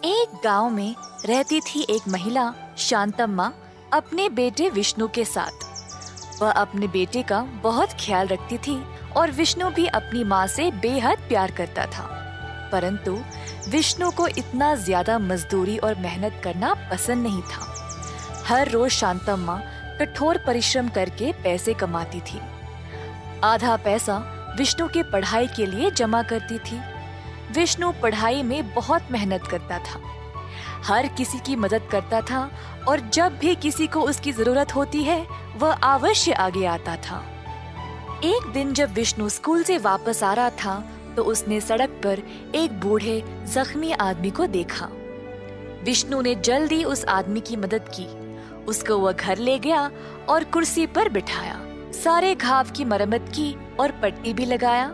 एक गांव में रहती थी एक महिला शांतम्मा अपने बेटे विष्णु के साथ। वह अपने बेटे का बहुत ख्याल रखती थी और विष्णु भी अपनी माँ से बेहद प्यार करता था। परंतु विष्णु को इतना ज्यादा मजदूरी और मेहनत करना पसंद नहीं था। हर रोज शांतम्मा कठोर परिश्रम करके पैसे कमाती थी। आधा पैसा विष्णु के पढ़ाई के लिए जमा करती थी। विष्णु पढ़ाई में बहुत मेहनत करता था, हर किसी की मदद करता था और जब भी किसी को उसकी जरूरत होती है वह अवश्य आगे आता था। एक दिन जब विष्णु स्कूल से वापस आ रहा था तो उसने सड़क पर एक बूढ़े जख्मी आदमी को देखा। विष्णु ने जल्दी उस आदमी की मदद की। उसको वह घर ले गया और कुर्सी पर बिठाया, सारे घाव की मरम्मत की और पट्टी भी लगाया।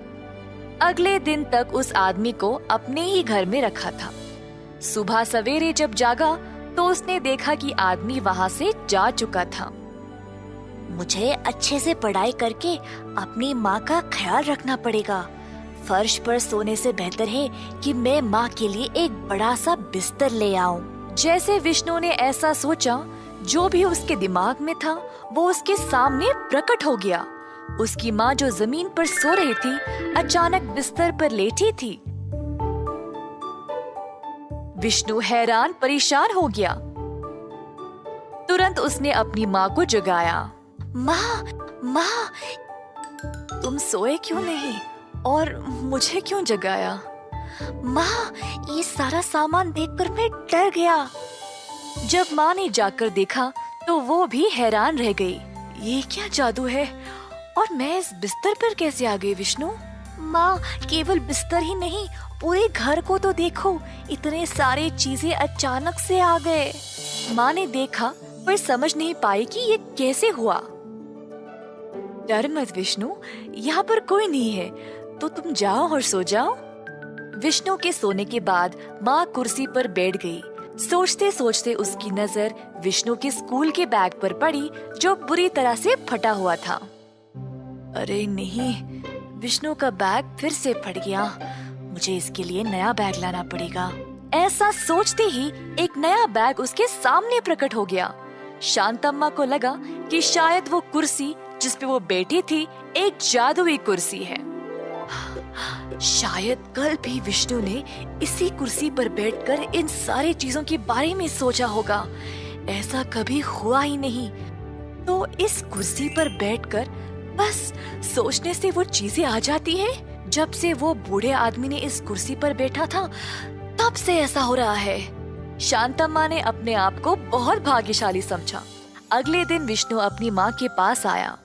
अगले दिन तक उस आदमी को अपने ही घर में रखा था। सुबह सवेरे जब जागा तो उसने देखा कि आदमी वहाँ से जा चुका था। मुझे अच्छे से पढ़ाई करके अपनी माँ का ख्याल रखना पड़ेगा। फर्श पर सोने से बेहतर है कि मैं माँ के लिए एक बड़ा सा बिस्तर ले आऊं। जैसे विष्णु ने ऐसा सोचा, जो भी उसके दिमाग में था वो उसके सामने प्रकट हो गया। उसकी माँ जो जमीन पर सो रही थी, अचानक बिस्तर पर लेटी थी। विष्णु हैरान परेशान हो गया। तुरंत उसने अपनी माँ को जगाया। माँ, माँ, तुम सोए क्यों नहीं और मुझे क्यों जगाया? माँ, ये सारा सामान देखकर मैं डर गया। जब माँ ने जाकर देखा तो वो भी हैरान रह गई। ये क्या जादू है और मैं इस बिस्तर पर कैसे आ गई विष्णु? माँ, केवल बिस्तर ही नहीं, पूरे घर को तो देखो, इतने सारे चीजें अचानक से आ गए। माँ ने देखा पर समझ नहीं पाई कि ये कैसे हुआ। डर मत विष्णु, यहाँ पर कोई नहीं है, तो तुम जाओ और सो जाओ। विष्णु के सोने के बाद माँ कुर्सी पर बैठ गई। सोचते सोचते उसकी नजर विष्णु के स्कूल के बैग पर पड़ी जो बुरी तरह से फटा हुआ था। अरे नहीं, विष्णु का बैग फिर से फट गया। मुझे इसके लिए नया बैग लाना पड़ेगा। ऐसा सोचते ही एक नया बैग उसके सामने प्रकट हो गया। शांतम्मा को लगा कि शायद वो कुर्सी जिस पे वो बैठी थी एक जादुई कुर्सी है। शायद कल भी विष्णु ने इसी कुर्सी पर बैठकर इन सारी चीजों के बारे में सोचा होगा। ऐसा कभी हुआ ही नहीं। तो इस कुर्सी पर बैठकर बस सोचने से वो चीजें आ जाती है। जब से वो बूढ़े आदमी ने इस कुर्सी पर बैठा था तब से ऐसा हो रहा है। शांतम्मा ने अपने आप को बहुत भाग्यशाली समझा। अगले दिन विष्णु अपनी माँ के पास आया।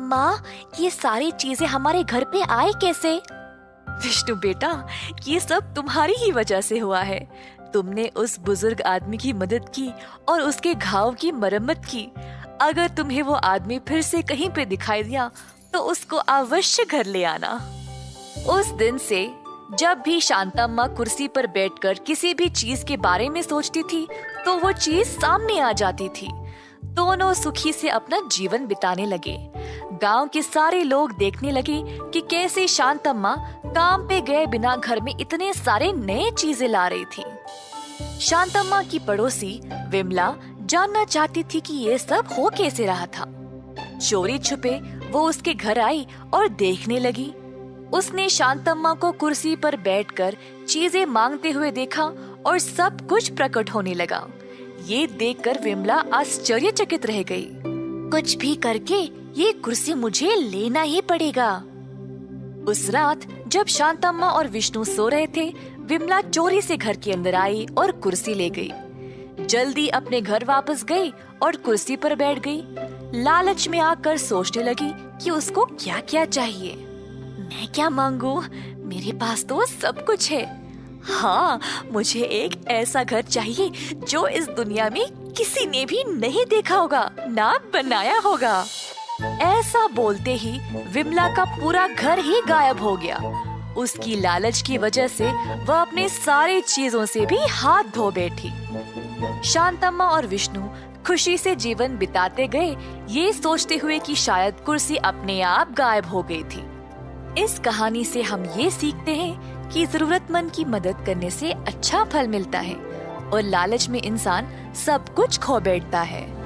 माँ, ये सारी चीजें हमारे घर पे आए कैसे? विष्णु बेटा, ये सब तुम्हारी ही वजह से हुआ है। तुमने उस बुजुर्ग आदमी की मदद की और उसके घाव की मरम्मत की। अगर तुम्हें वो आदमी फिर से कहीं पे दिखाई दिया तो उसको अवश्य घर ले आना। उस दिन से जब भी शांतम्मा कुर्सी पर बैठकर किसी भी चीज के बारे में सोचती थी तो वो चीज सामने आ जाती थी। दोनों सुखी से अपना जीवन बिताने लगे। गांव के सारे लोग देखने लगे कि कैसे शांतम्मा काम पे गए बिना घर में इतने सारे नए चीजें ला रही थी। शांतम्मा की पड़ोसी विमला जानना चाहती थी कि ये सब हो कैसे रहा था। चोरी छुपे वो उसके घर आई और देखने लगी। उसने शांतम्मा को कुर्सी पर बैठकर चीजें मांगते हुए देखा और सब कुछ प्रकट होने लगा। ये देखकर विमला आश्चर्यचकित रह गई। कुछ भी करके ये कुर्सी मुझे लेना ही पड़ेगा। उस रात जब शांतम्मा और विष्णु सो रहे थे, विमला चोरी से घर के अंदर आई और कुर्सी ले गई। जल्दी अपने घर वापस गई और कुर्सी पर बैठ गई। लालच में आकर सोचने लगी कि उसको क्या क्या चाहिए। मैं क्या मांगू? मेरे पास तो सब कुछ है। हाँ, मुझे एक ऐसा घर चाहिए जो इस दुनिया में किसी ने भी नहीं देखा होगा, ना बनाया होगा। ऐसा बोलते ही विमला का पूरा घर ही गायब हो गया। उसकी लालच की वजह से वह अपने सारे चीजों से भी हाथ धो बैठी। शांतम्मा और विष्णु खुशी से जीवन बिताते गए, ये सोचते हुए कि शायद कुर्सी अपने आप गायब हो गई थी। इस कहानी से हम ये सीखते हैं कि जरूरतमंद की मदद करने से अच्छा फल मिलता है और लालच में इंसान सब कुछ खो बैठता है।